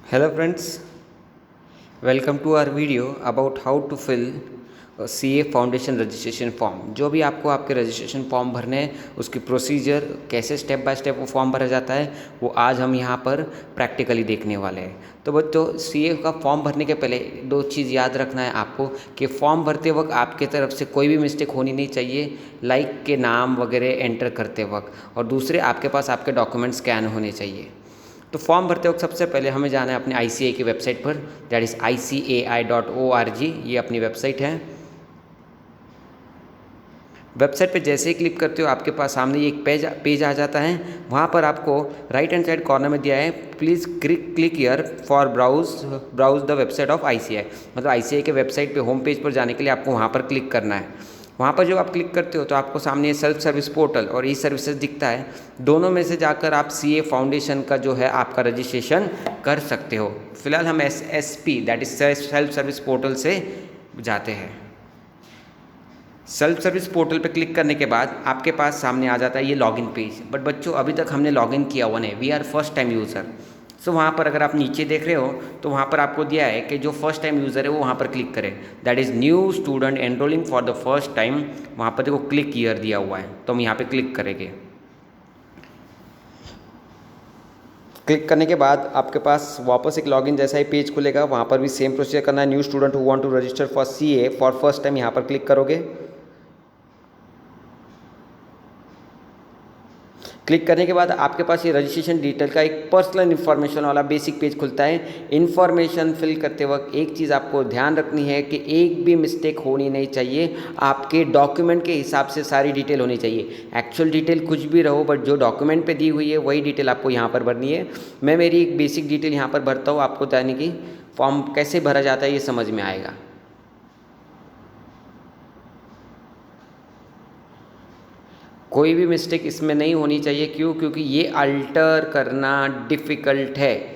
Hello friends, welcome to our video about how to fill CA foundation registration form. जो भी आपको आपके registration form भरने हैं उसकी प्रोसीजर कैसे स्टेप बाय स्टेप वो फॉर्म भरा जाता है वो आज हम यहाँ पर प्रैक्टिकली देखने वाले हैं। तो बच्चों CA का फॉर्म भरने के पहले दो चीज़ याद रखना है आपको कि फॉर्म भरते वक्त आपके तरफ से कोई भी मिस्टेक होनी नहीं चाहिए, लाइक के नाम वगैरह एंटर करते वक्त, और दूसरे आपके पास आपके डॉक्यूमेंट स्कैन होने चाहिए। तो फॉर्म भरते वक्त सबसे पहले हमें जाना है अपने ICAI की वेबसाइट पर, दैट इज़ ICAI.org। ये अपनी वेबसाइट है। वेबसाइट पे जैसे ही क्लिक करते हो आपके पास सामने ये एक पेज आ जाता है। वहाँ पर आपको राइट हैंड साइड कॉर्नर में दिया है please click here for browse the website of ICAI। मतलब ICAI के वेबसाइट पे होम पेज पर जाने के लिए आपको वहाँ पर क्लिक करना है। वहाँ पर जब आप क्लिक करते हो तो आपको सामने सेल्फ सर्विस पोर्टल और ई सर्विसेज दिखता है। दोनों में से जाकर आप CA फाउंडेशन का जो है आपका रजिस्ट्रेशन कर सकते हो। फिलहाल हम SSP that is self service portal से जाते हैं। सेल्फ सर्विस पोर्टल पे क्लिक करने के बाद आपके पास सामने आ जाता है ये लॉगिन पेज। बट बच्चों अभी तक हमने लॉगिन किया हुआ नहीं, we are first time user. So वहाँ पर अगर आप नीचे देख रहे हो तो वहाँ पर आपको दिया है कि जो फर्स्ट टाइम यूज़र है वो वहाँ पर क्लिक करें, that is new student enrolling for the first time. वहाँ पर देखो क्लिक ईयर दिया हुआ है, तो हम यहाँ पे क्लिक करेंगे। क्लिक करने के बाद आपके पास वापस एक लॉगिन जैसा ही पेज खुलेगा। वहाँ पर भी सेम प्रोसीजर करना है, new student who want to register for CA for first time, यहाँ पर क्लिक करोगे। क्लिक करने के बाद आपके पास ये रजिस्ट्रेशन डिटेल का एक पर्सनल इन्फॉर्मेशन वाला बेसिक पेज खुलता है। इन्फॉर्मेशन फिल करते वक्त एक चीज़ आपको ध्यान रखनी है कि एक भी मिस्टेक होनी नहीं चाहिए। आपके डॉक्यूमेंट के हिसाब से सारी डिटेल होनी चाहिए। एक्चुअल डिटेल कुछ भी रहो बट जो डॉक्यूमेंट पे दी हुई है वही डिटेल आपको यहाँ पर भरनी है। मैं मेरी एक बेसिक डिटेल यहाँ पर भरता हूँ, आपको यानी कि फॉर्म कैसे भरा जाता है ये समझ में आएगा। कोई भी मिस्टेक इसमें नहीं होनी चाहिए। क्यों? क्योंकि ये अल्टर करना डिफ़िकल्ट है।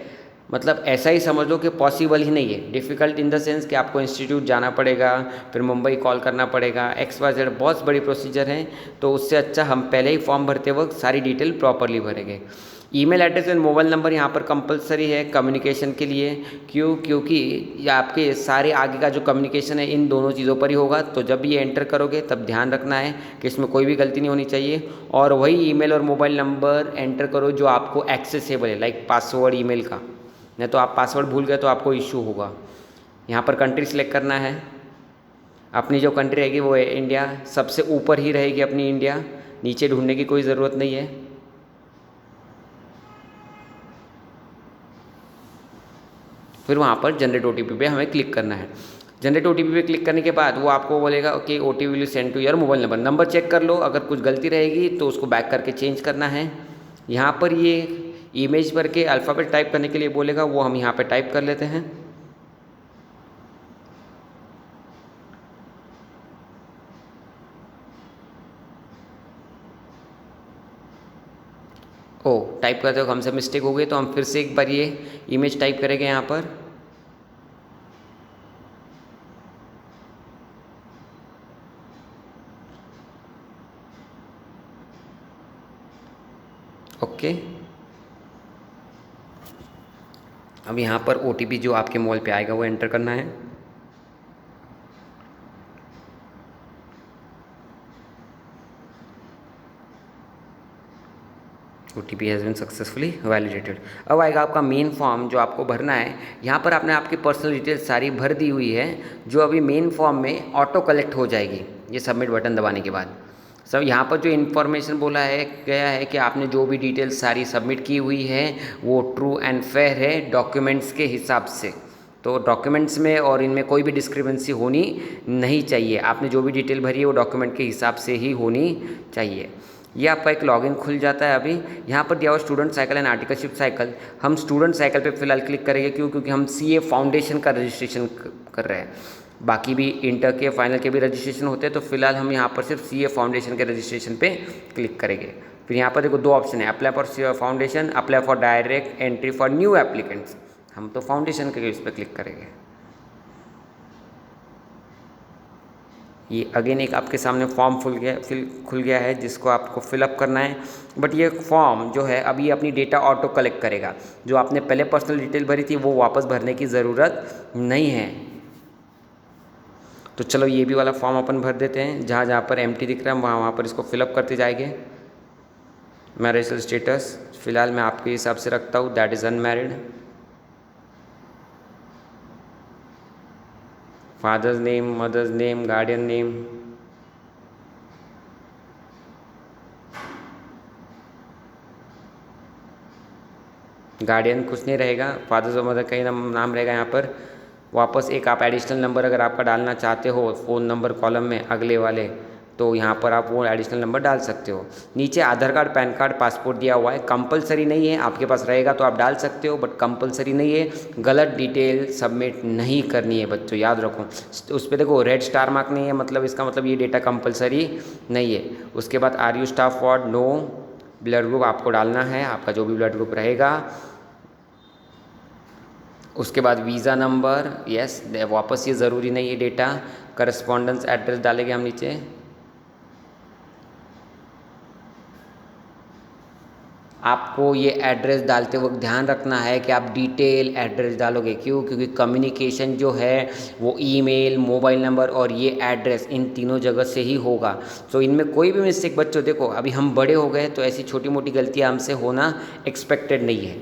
मतलब ऐसा ही समझ लो कि पॉसिबल ही नहीं है। डिफ़िकल्ट इन द सेंस कि आपको इंस्टीट्यूट जाना पड़ेगा, फिर मुंबई कॉल करना पड़ेगा, XYZ बहुत बड़ी प्रोसीजर है। तो उससे अच्छा हम पहले ही फॉर्म भरते वक्त सारी डिटेल प्रॉपरली भरेंगे। Email address and mobile number यहाँ पर कंपलसरी है कम्युनिकेशन के लिए। क्यों? क्योंकि ये आपके सारे आगे का जो कम्युनिकेशन है इन दोनों चीज़ों पर ही होगा। तो जब ये एंटर करोगे तब ध्यान रखना है कि इसमें कोई भी गलती नहीं होनी चाहिए। और वही ईमेल और मोबाइल नंबर एंटर करो जो आपको एक्सेसिबल है, लाइक पासवर्ड ईमेल का। नहीं तो आप पासवर्ड भूल गए तो आपको इशू होगा। यहाँ पर कंट्री सिलेक्ट करना है। अपनी जो कंट्री रहेगी वो है इंडिया, सबसे ऊपर ही रहेगी अपनी इंडिया, नीचे ढूंढने की कोई ज़रूरत नहीं है। फिर वहाँ पर जनरेट OTP पे हमें क्लिक करना है। जनरेट OTP पे क्लिक करने के बाद वो आपको बोलेगा okay OTP will send to your mobile number. Number check कर लो, अगर कुछ गलती रहेगी तो उसको बैक करके चेंज करना है। यहाँ पर ये इमेज भर के अल्फ़ाबेट टाइप करने के लिए बोलेगा, वो हम यहाँ पर टाइप कर लेते हैं। ओ टाइप करते हो हमसे मिस्टेक हो गई तो हम फिर से एक बार ये इमेज टाइप करेंगे यहाँ पर। ओके, अब यहाँ पर OTP जो आपके मोबाइल पे आएगा वो एंटर करना है। OTP has been successfully validated. अब आएगा आपका मेन फॉर्म जो आपको भरना है। यहाँ पर आपने आपकी पर्सनल डिटेल सारी भर दी हुई है जो अभी मेन फॉर्म में ऑटो कलेक्ट हो जाएगी ये सबमिट बटन दबाने के बाद। सब यहाँ पर जो इन्फॉर्मेशन बोला है गया है कि आपने जो भी डिटेल्स सारी सबमिट की हुई है वो ट्रू एंड फेयर है डॉक्यूमेंट्स के हिसाब से। तो डॉक्यूमेंट्स में और इनमें कोई भी डिस्क्रिपेंसी होनी नहीं चाहिए। आपने जो भी डिटेल भरी है वो डॉक्यूमेंट के हिसाब से ही होनी चाहिए। ये आपका एक लॉगिन खुल जाता है। अभी यहाँ पर दिया हुआ student cycle and articleship cycle, हम स्टूडेंट साइकिल पे फिलहाल क्लिक करेंगे। क्यों? क्योंकि हम CA फाउंडेशन का रजिस्ट्रेशन कर रहे हैं। बाकी भी इंटर के फाइनल के भी रजिस्ट्रेशन होते हैं, तो फिलहाल हम यहाँ पर सिर्फ CA फाउंडेशन के रजिस्ट्रेशन पे क्लिक करेंगे। फिर यहाँ पर देखो दो ऑप्शन है, apply for foundation, apply for direct entry for new applicants. हम तो फाउंडेशन के इस पर क्लिक करेंगे। ये अगेन एक आपके सामने फॉर्म खुल गया है जिसको आपको फिलअप करना है। बट ये फॉर्म जो है अभी अपनी डेटा ऑटो कलेक्ट करेगा। जो आपने पहले पर्सनल डिटेल भरी थी वो वापस भरने की ज़रूरत नहीं है। तो चलो ये भी वाला फॉर्म अपन भर देते हैं। जहाँ जहाँ पर एम्प्टी दिख रहा है वहाँ वहाँ पर इसको फिलअप करते जाएंगे। मैरिजल स्टेटस फ़िलहाल मैं आपके हिसाब से रखता हूँ, that is unmarried. Father's name, mother's name, guardian name, guardian कुछ नहीं रहेगा, फादर्स और मदर का ही नाम रहेगा यहाँ पर। वापस एक आप एडिशनल नंबर अगर आपका डालना चाहते हो फ़ोन नंबर कॉलम में अगले वाले, तो यहाँ पर आप वो एडिशनल नंबर डाल सकते हो। नीचे आधार कार्ड, पैन कार्ड, पासपोर्ट दिया हुआ है, कंपलसरी नहीं है। आपके पास रहेगा तो आप डाल सकते हो बट कंपलसरी नहीं है। गलत डिटेल सबमिट नहीं करनी है बच्चों, याद रखो। उस पर देखो रेड स्टार मार्क नहीं है, मतलब इसका मतलब ये डेटा कंपलसरी नहीं है। उसके बाद are you staff ward, no. Blood group आपको डालना है, आपका जो भी ब्लड ग्रुप रहेगा। उसके बाद वीज़ा नंबर, यस, वापस ये ज़रूरी नहीं है डेटा। करस्पॉन्डेंस एड्रेस डालेंगे हम नीचे। आपको ये एड्रेस डालते वक्त ध्यान रखना है कि आप डिटेल एड्रेस डालोगे। क्यों? क्योंकि कम्युनिकेशन जो है वो ईमेल, मोबाइल नंबर और ये एड्रेस इन तीनों जगह से ही होगा। तो इनमें कोई भी मिस्टेक बच्चों, देखो अभी हम बड़े हो गए तो ऐसी छोटी मोटी गलतियाँ हमसे होना एक्सपेक्टेड नहीं है।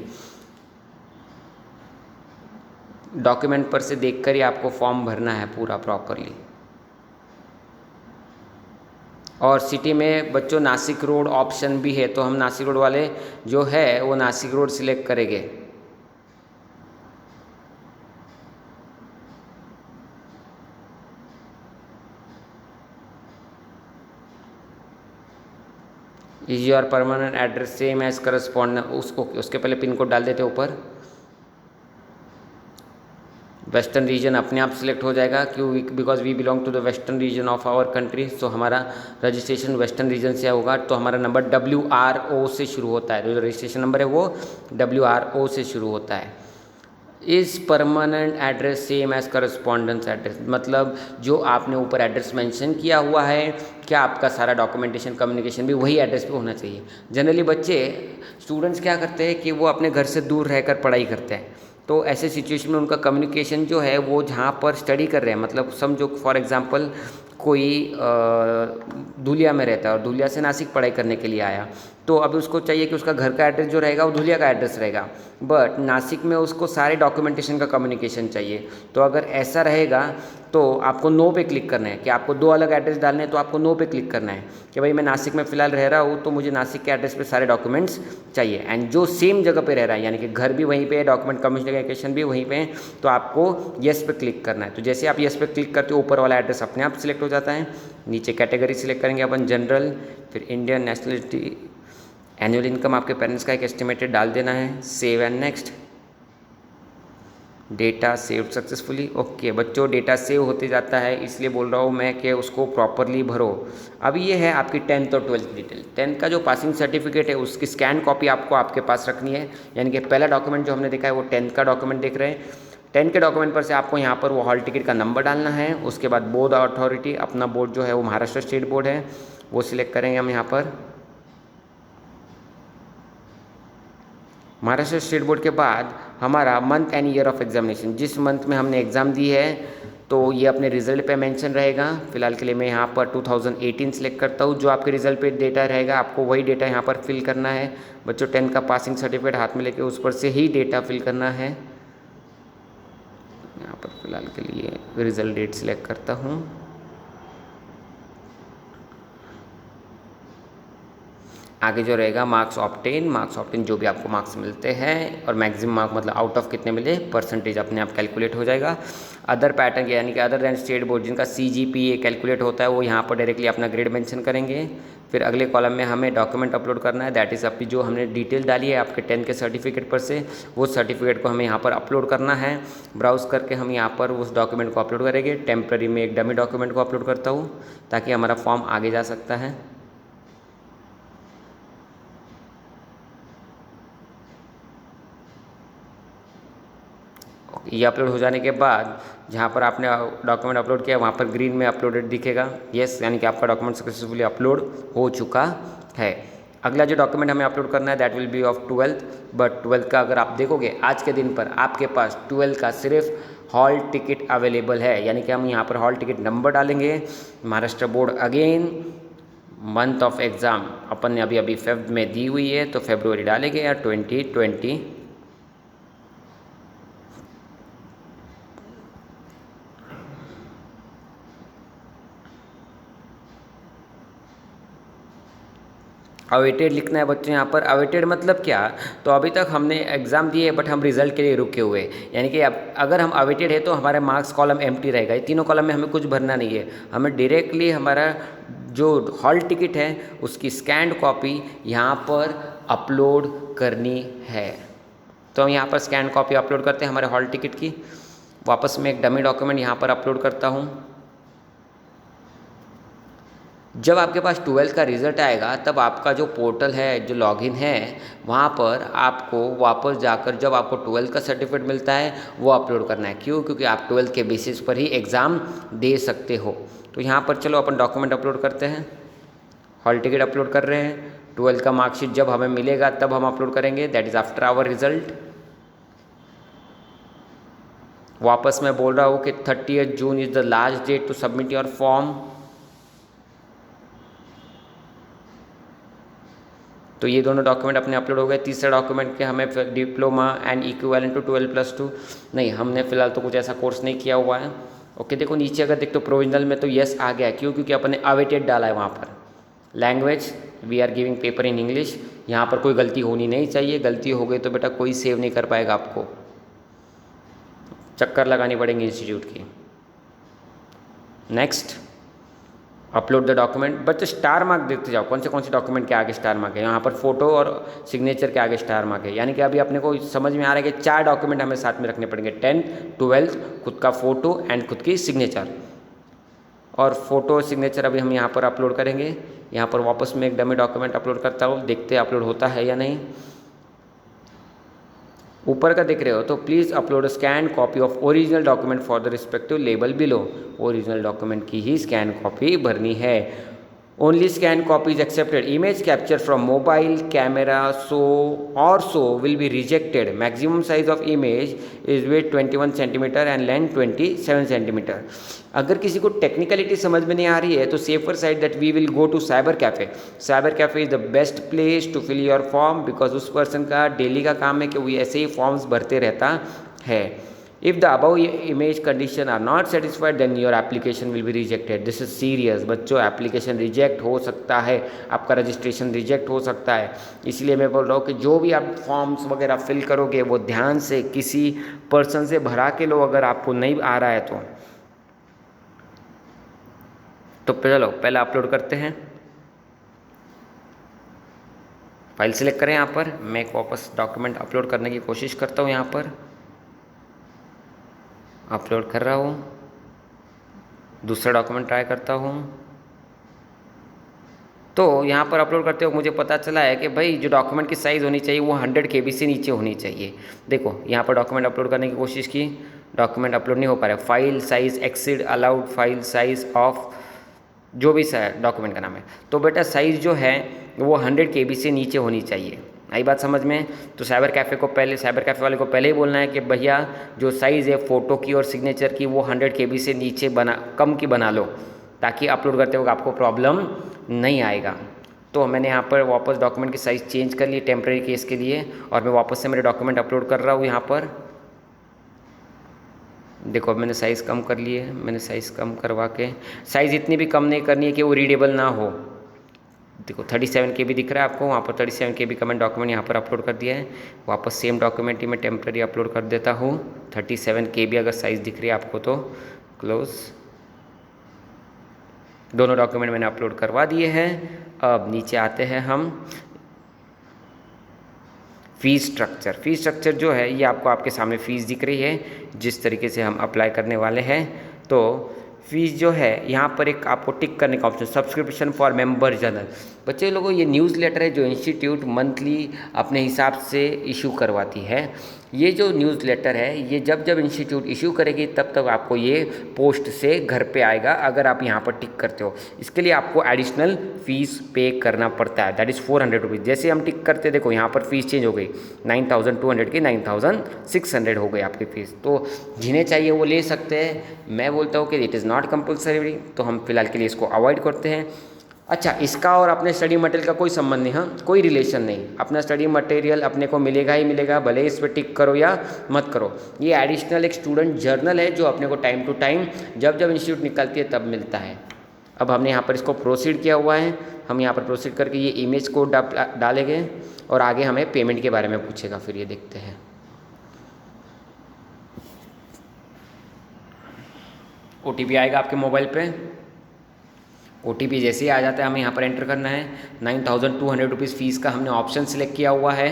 डॉक्यूमेंट पर से देखकर ही आपको फॉर्म भरना है पूरा प्रॉपरली। और सिटी में बच्चों नासिक रोड ऑप्शन भी है, तो हम नासिक रोड वाले जो है वो नासिक रोड सिलेक्ट करेंगे। Is your permanent address same as correspond, उसके पहले पिन कोड डाल देते ऊपर। वेस्टर्न रीजन अपने आप सिलेक्ट हो जाएगा, क्यों? Because we belong to the western region of our country. So हमारा रजिस्ट्रेशन वेस्टर्न रीजन से होगा। तो हमारा नंबर WRO से शुरू होता है, जो रजिस्ट्रेशन नंबर है वो WRO से शुरू होता है। इस permanent address same as correspondence address, मतलब जो आपने ऊपर एड्रेस मेंशन किया हुआ है, क्या आपका सारा डॉक्यूमेंटेशन कम्युनिकेशन भी वही एड्रेस पे होना चाहिए। जनरली बच्चे स्टूडेंट्स क्या करते हैं कि वो अपने घर से दूर रहकर पढ़ाई करते हैं, तो ऐसे सिचुएशन में उनका कम्युनिकेशन जो है वो जहाँ पर स्टडी कर रहे हैं, मतलब समझो फॉर एग्जांपल कोई धुलिया में रहता है और धुलिया से नासिक पढ़ाई करने के लिए आया, तो अभी उसको चाहिए कि उसका घर का एड्रेस जो रहेगा वो धुलिया का एड्रेस रहेगा, बट नासिक में उसको सारे डॉक्यूमेंटेशन का कम्युनिकेशन चाहिए। तो अगर ऐसा रहेगा तो आपको नो पे क्लिक करना है कि आपको दो अलग एड्रेस डालने हैं, तो आपको नो पे क्लिक करना है कि भाई मैं नासिक में फ़िलहाल रह रहा हूँ तो मुझे नासिक के एड्रेस पे सारे डॉक्यूमेंट्स चाहिए। एंड जो सेम जगह पे रह रहा है, यानी कि घर भी वहीं पे है, डॉक्यूमेंट कम्युनिकेशन भी वहीं पे है, तो आपको येस पे क्लिक करना है। तो जैसे आप येस पे क्लिक करते हो ऊपर वाला एड्रेस अपने आप सिलेक्ट हो जाता है। नीचे कैटेगरी सिलेक्ट करेंगे अपन जनरल, फिर इंडियन नेशनलिटी, एनुअल इनकम आपके पेरेंट्स का एक एस्टिमेटेड डाल देना है। Save and next. Data save successfully. Okay बच्चों, डेटा सेव होते जाता है, इसलिए बोल रहा हूँ मैं कि उसको प्रॉपरली भरो। अब ये है आपकी 10th और 12th डिटेल। 10th का जो पासिंग सर्टिफिकेट है उसकी स्कैन कॉपी आपको आपके पास रखनी है, यानी कि पहला डॉक्यूमेंट जो हमने देखा है वो 10th का डॉक्यूमेंट देख रहे हैं। 10 के डॉक्यूमेंट पर से आपको यहाँ पर वो हॉल टिकट का नंबर डालना है। उसके बाद बोर्ड अथॉरिटी, अपना बोर्ड जो है वो महाराष्ट्र स्टेट बोर्ड है, वो सिलेक्ट करेंगे हम यहाँ पर। महाराष्ट्र स्टेट बोर्ड के बाद हमारा month and year of examination, जिस मंथ में हमने एग्ज़ाम दी है तो ये अपने रिजल्ट पे मेंशन रहेगा। फिलहाल के लिए मैं यहाँ पर 2018 सेलेक्ट करता हूँ। जो आपके रिजल्ट पे डेटा रहेगा आपको वही डेटा यहाँ पर फिल करना है। बच्चों 10 का पासिंग सर्टिफिकेट हाथ में लेके उस पर से ही डेटा फिल करना है। यहाँ पर फिलहाल के लिए रिजल्ट डेट सिलेक्ट करता हूँ। आगे जो रहेगा मार्क्स ऑप्टेन जो भी आपको मार्क्स मिलते हैं, और मैक्सिमम मार्क मतलब आउट ऑफ कितने मिले, परसेंटेज अपने आप कैलकुलेट हो जाएगा। अदर पैटर्न यानी कि अदर दैन स्टेट बोर्ड जिनका CGPA कैलकुलेट होता है वो यहाँ पर डायरेक्टली अपना ग्रेड मेंशन करेंगे। फिर अगले कॉलम में हमें डॉक्यूमेंट अपलोड करना है, दैट इज़ आपकी जो हमने डिटेल डाली है आपके 10 के सर्टिफिकेट पर से, वो सर्टिफिकेट को हमें यहाँ पर अपलोड करना है। ब्राउज़ करके हम यहाँ पर उस डॉक्यूमेंट को अपलोड करेंगे। टेम्प्रेरी में एक डमी डॉक्यूमेंट को अपलोड करता हूँ ताकि हमारा फॉर्म आगे जा सकता है। ये अपलोड हो जाने के बाद जहाँ पर आपने डॉक्यूमेंट अपलोड किया वहाँ पर ग्रीन में अपलोडेड दिखेगा, यस, यानी कि आपका डॉक्यूमेंट सक्सेसफुली अपलोड हो चुका है। अगला जो डॉक्यूमेंट हमें अपलोड करना है that will be of 12th, but 12th का अगर आप देखोगे आज के दिन पर आपके पास 12th का सिर्फ हॉल टिकट अवेलेबल है, यानी कि हम यहाँ पर हॉल टिकट नंबर डालेंगे, Maharashtra board again, month of exam अपन ने अभी फेब में दी हुई है तो फेब्रुवरी डालेंगे या 2020। अवेटेड लिखना है बच्चों यहाँ पर। अवेटेड मतलब क्या, तो अभी तक हमने एग्ज़ाम दिए बट हम रिजल्ट के लिए रुके हुए, यानी कि अब अगर हम अवेटेड है तो हमारे मार्क्स कॉलम एम्प्टी रहेगा, ये तीनों कॉलम में हमें कुछ भरना नहीं है, हमें डायरेक्टली हमारा जो हॉल टिकट है उसकी स्कैन्ड कॉपी यहाँ पर अपलोड करनी है। तो हम यहाँ पर स्कैन कॉपी अपलोड करते हैं हमारे हॉल टिकट की। वापस मैं एक डमी डॉक्यूमेंट यहाँ पर अपलोड करता हूँ। जब आपके पास 12th का रिज़ल्ट आएगा तब आपका जो पोर्टल है, जो लॉगिन है, वहाँ पर आपको वापस जाकर जब आपको 12th का सर्टिफिकेट मिलता है वो अपलोड करना है। क्यों? क्योंकि आप 12th के बेसिस पर ही एग्ज़ाम दे सकते हो। तो यहाँ पर चलो अपन डॉक्यूमेंट अपलोड करते हैं, हॉल टिकट अपलोड कर रहे हैं। 12th का मार्कशीट जब हमें मिलेगा तब हम अपलोड करेंगे, that is after our result. वापस मैं बोल रहा हूँ कि 30th June is the last date to submit your form. तो ये दोनों डॉक्यूमेंट अपने अपलोड हो गए। तीसरा डॉक्यूमेंट के हमें डिप्लोमा एंड इक्विवेलेंट टू 12+2, नहीं हमने फिलहाल तो कुछ ऐसा कोर्स नहीं किया हुआ है। ओके, देखो नीचे अगर देखो तो प्रोविजनल में तो यस आ गया, क्यों? क्योंकि अपने अवेटेड डाला है वहाँ पर। Language we are giving paper in English, यहाँ पर कोई गलती होनी नहीं चाहिए, गलती हो गई तो बेटा कोई सेव नहीं कर पाएगा, आपको चक्कर लगानी पड़ेंगी इंस्टीट्यूट की। Next, upload the document. बच्चे स्टार मार्क देखते जाओ, कौन से डॉक्यूमेंट के आगे स्टार मार्क है। यहाँ पर फोटो और सिग्नेचर के आगे स्टार मार्क है, यानी कि अभी अपने को समझ में आ रहा है कि 4 डॉक्यूमेंट हमें साथ में रखने पड़ेंगे, 10th 12th, खुद का फ़ोटो एंड खुद की सिग्नेचर। और फोटो और सिग्नेचर अभी हम यहाँ पर अपलोड करेंगे। यहाँ पर वापस मैं एक डमी डॉक्यूमेंट अपलोड करता हूँ, देखते हैं अपलोड होता है या नहीं। ऊपर का देख रहे हो तो please upload scan copy of original document for the respective label below. Original document की ही स्कैन कॉपी भरनी है। Only scan copy is accepted. Image capture from mobile camera so will be rejected. Maximum size of image is weight 21 centimetre and length 27 centimetre. अगर किसी को technicality समझ में नहीं आ रही है तो safer side that we will go to cyber cafe. Cyber cafe is the best place to fill your form, because उस पर्सन का डेली का काम है कि वो ऐसे ही फॉर्म्स भरते रहता है। If the above image condition are not satisfied then your application will be rejected. This is serious बच्चों, एप्लीकेशन रिजेक्ट हो सकता है, आपका रजिस्ट्रेशन रिजेक्ट हो सकता है। इसलिए मैं बोल रहा हूँ कि जो भी आप फॉर्म्स वगैरह फिल करोगे वो ध्यान से किसी पर्सन से भरा के लो, अगर आपको नहीं आ रहा है तो चलो पहले अपलोड करते हैं। फाइल सिलेक्ट करें, यहाँ पर मैं एक वापस डॉक्यूमेंट अपलोड करने की कोशिश करता हूँ। यहाँ पर अपलोड कर रहा हूँ, दूसरा डॉक्यूमेंट ट्राई करता हूँ। तो यहाँ पर अपलोड करते हो मुझे पता चला है कि भाई जो डॉक्यूमेंट की साइज़ होनी चाहिए वो 100 KB से नीचे होनी चाहिए। देखो यहाँ पर डॉक्यूमेंट अपलोड करने की कोशिश की, डॉक्यूमेंट अपलोड नहीं हो पा रहा है। File size exceed allowed file size of जो भी डॉक्यूमेंट का नाम है, तो बेटा साइज़ जो है वो 100 KB से नीचे होनी चाहिए। आई बात समझ में? तो साइबर कैफ़े वाले को पहले ही बोलना है कि भैया जो साइज़ है फ़ोटो की और सिग्नेचर की वो 100 KB से नीचे कम की बना लो, ताकि अपलोड करते वक्त आपको प्रॉब्लम नहीं आएगा। तो मैंने यहाँ पर वापस डॉक्यूमेंट की साइज़ चेंज कर ली टेम्प्रेरी केस के लिए, और मैं वापस से मेरे डॉक्यूमेंट अपलोड कर रहा हूँ। यहाँ पर देखो मैंने साइज़ कम कर ली है, मैंने साइज़ कम करवा के, साइज़ इतनी भी कम नहीं करनी है कि वो रीडेबल ना हो। देखो 37 KB दिख रहा है आपको, वहाँ पर 37 KB का मैंने डॉक्यूमेंट यहाँ पर अपलोड कर दिया है। वापस सेम डॉक्यूमेंट ही मैं टेम्प्रेरी अपलोड कर देता हूँ। 37 KB अगर साइज़ दिख रही है आपको तो क्लोज। दोनों डॉक्यूमेंट मैंने अपलोड करवा दिए हैं। अब नीचे आते हैं हम फ़ीस स्ट्रक्चर जो है ये आपको आपके सामने फ़ीस दिख रही है, जिस तरीके से हम अप्लाई करने वाले हैं। तो फीस जो है यहाँ पर एक आपको टिक करने का option, subscription for member journal. बच्चे लोगों, ये न्यूज़ लेटर है जो इंस्टीट्यूट मंथली अपने हिसाब से इशू करवाती है। ये जो न्यूज़ लेटर है ये जब जब इंस्टीट्यूट इशू करेगी तब तक आपको ये पोस्ट से घर पे आएगा, अगर आप यहाँ पर टिक करते हो। इसके लिए आपको एडिशनल फ़ीस पे करना पड़ता है, दैट इज़ 400 रुपीज़। जैसे हम टिक करते, देखो यहाँ पर फ़ीस चेंज हो गई, 9200 की 9600 हो गई आपकी फ़ीस। तो जिन्हें चाहिए वो ले सकते हैं। मैं बोलता हूँ कि इट इज़ नॉट कंपल्सरी, तो हम फिलहाल के लिए इसको अवॉइड करते हैं। अच्छा, इसका और अपने स्टडी मटेरियल का कोई संबंध नहीं, हाँ, कोई रिलेशन नहीं। अपना स्टडी मटेरियल अपने को मिलेगा ही मिलेगा, भले इस पर टिक करो या मत करो। ये एडिशनल एक स्टूडेंट जर्नल है जो अपने को टाइम टू टाइम जब जब इंस्टीट्यूट निकलती है तब मिलता है। अब हमने यहाँ पर इसको प्रोसीड किया हुआ है, हम यहाँ पर प्रोसीड करके ये इमेज कोड डालेंगे और आगे हमें पेमेंट के बारे में पूछेगा, फिर ये देखते हैं। OTP आएगा आपके मोबाइल पे। OTP जैसे ही आ जाता है हमें यहाँ पर एंटर करना है। 9200 रुपीज़ फ़ीस का हमने ऑप्शन सिलेक्ट किया हुआ है।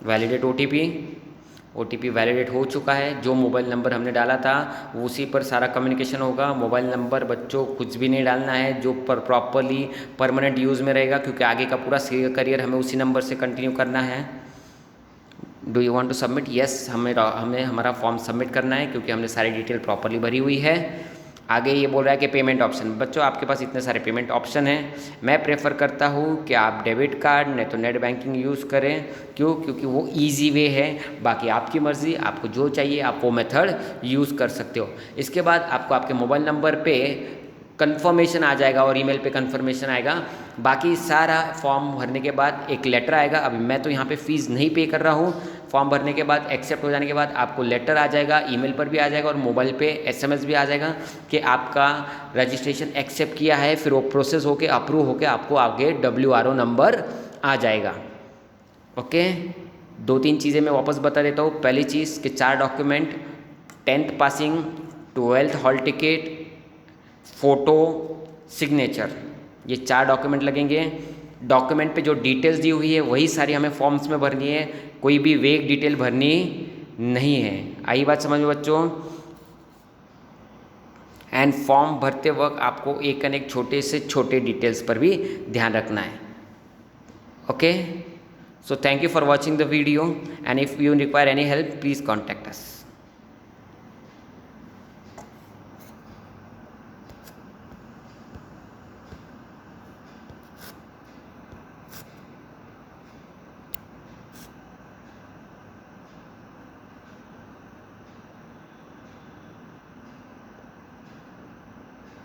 वैलिडेट OTP वैलिडेट हो चुका है। जो मोबाइल नंबर हमने डाला था उसी पर सारा कम्युनिकेशन होगा। मोबाइल नंबर बच्चों कुछ भी नहीं डालना है, जो प्रॉपरली परमानेंट यूज़ में रहेगा, क्योंकि आगे का पूरा करियर हमें उसी नंबर से कंटिन्यू करना है। Do you want to submit? Yes, हमें हमारा फॉर्म सबमिट करना है क्योंकि हमने सारी डिटेल प्रॉपरली भरी हुई है। आगे ये बोल रहा है कि पेमेंट ऑप्शन। बच्चों आपके पास इतने सारे पेमेंट ऑप्शन हैं, मैं प्रेफर करता हूँ कि आप डेबिट कार्ड नहीं तो नेट बैंकिंग यूज़ करें। क्यों? क्योंकि वो ईजी वे है। बाकी आपकी मर्ज़ी, आपको जो चाहिए आप वो मेथड यूज़ कर सकते हो। इसके बाद आपको आपके मोबाइल नंबर पे कंफर्मेशन आ जाएगा और ईमेल पे कंफर्मेशन आएगा। बाकी सारा फॉर्म भरने के बाद एक लेटर आएगा। अभी मैं तो यहाँ पे फ़ीस नहीं पे कर रहा हूँ। फॉर्म भरने के बाद एक्सेप्ट हो जाने के बाद आपको लेटर आ जाएगा, ईमेल पर भी आ जाएगा और मोबाइल पे SMS भी आ जाएगा कि आपका रजिस्ट्रेशन एक्सेप्ट किया है। फिर वो प्रोसेस होके अप्रूव होके आपको आगे WRO नंबर आ जाएगा। ओके, 2-3 चीज़ें मैं वापस बता देता हूँ। पहली चीज़ कि 4 document, 10th passing, 12th hall ticket, photo, signature, ये 4 डॉक्यूमेंट लगेंगे। डॉक्यूमेंट पे जो डिटेल्स दी हुई है वही सारी हमें फॉर्म्स में भरनी है, कोई भी वेग डिटेल भरनी नहीं है। आई बात समझ में बच्चों? एंड फॉर्म भरते वक्त आपको एक छोटे से छोटे डिटेल्स पर भी ध्यान रखना है। Okay, so thank you for watching the video, and if you require any help please contact us.